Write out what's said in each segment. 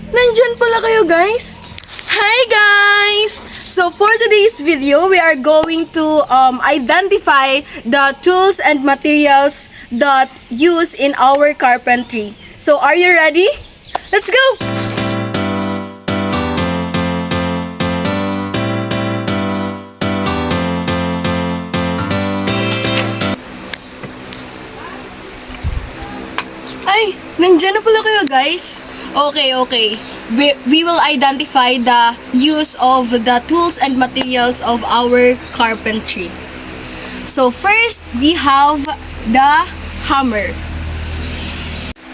Nandyan pala kayo, guys. Hi, guys! So, for today's video, we are going to identify the tools and materials that use in our carpentry. So, are you ready? Let's go! Ay, nandyan na pala kayo, guys. Okay. We will identify the use of the tools and materials of our carpentry. So first, we have the hammer.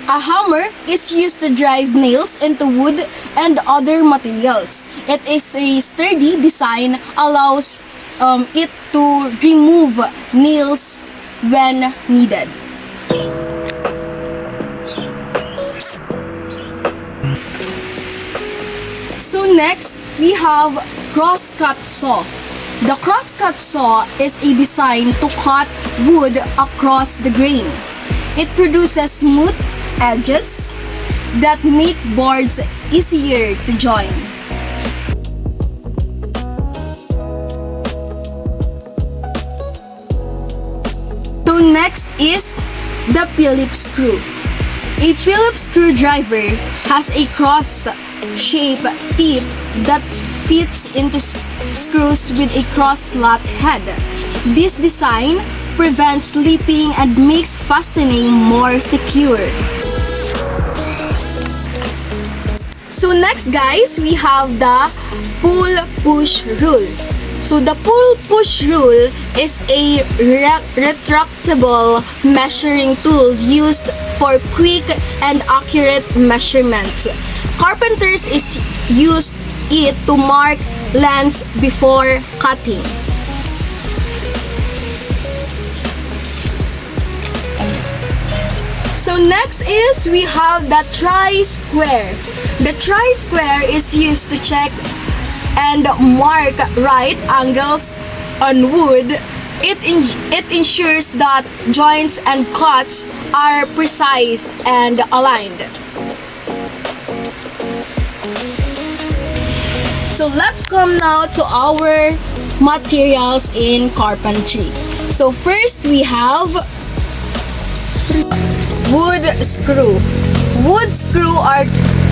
A hammer is used to drive nails into wood and other materials. It is a sturdy design, allows it to remove nails when needed. So next, we have crosscut saw. The crosscut saw is a design to cut wood across the grain. It produces smooth edges that make boards easier to join. So next is the Phillips screw. A Phillips screwdriver has a cross-shaped tip that fits into screws with a cross-slot head. This design prevents slipping and makes fastening more secure. So next, guys, we have the pull-push rule. So the pull-push rule is a retractable measuring tool used for quick and accurate measurements. Carpenters use it to mark lengths before cutting. So next is we have the tri-square. The tri-square is used to check and mark right angles on wood. It ensures that joints and cuts are precise and aligned. So let's come now to our materials in carpentry. So first we have wood screw. Wood screw are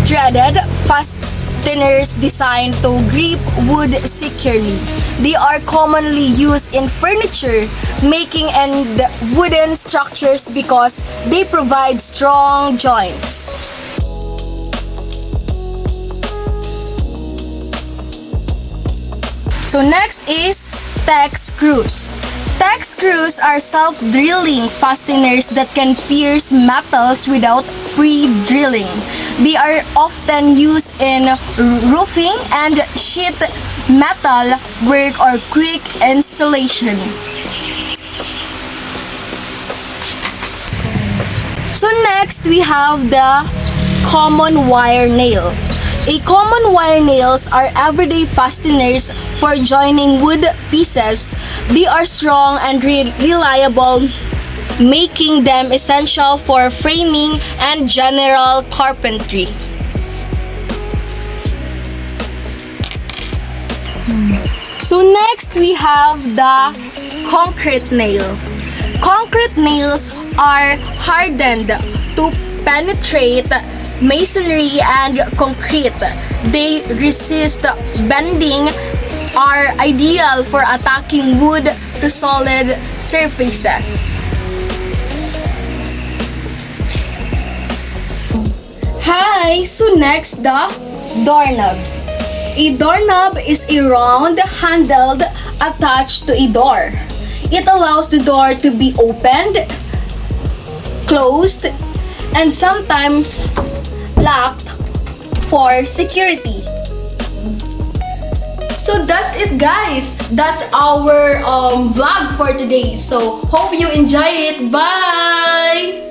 threaded fasteners designed to grip wood securely. They are commonly used in furniture making and wooden structures because they provide strong joints. So next is tack screws. Tack screws are self-drilling fasteners that can pierce metals without pre-drilling. They are often used in roofing and sheet metal work or quick installation. So next, we have the common wire nail. A common wire nails are everyday fasteners for joining wood pieces. They are strong and reliable, making them essential for framing and general carpentry. So next, we have the concrete nail. Concrete nails are hardened to penetrate masonry and concrete. They resist bending, are ideal for attacking wood to solid surfaces. Hi! So next, the doorknob. A doorknob is a round handle attached to a door. It allows the door to be opened, closed, and sometimes locked for security. So that's it, guys. That's our vlog for today. So hope you enjoy it. Bye!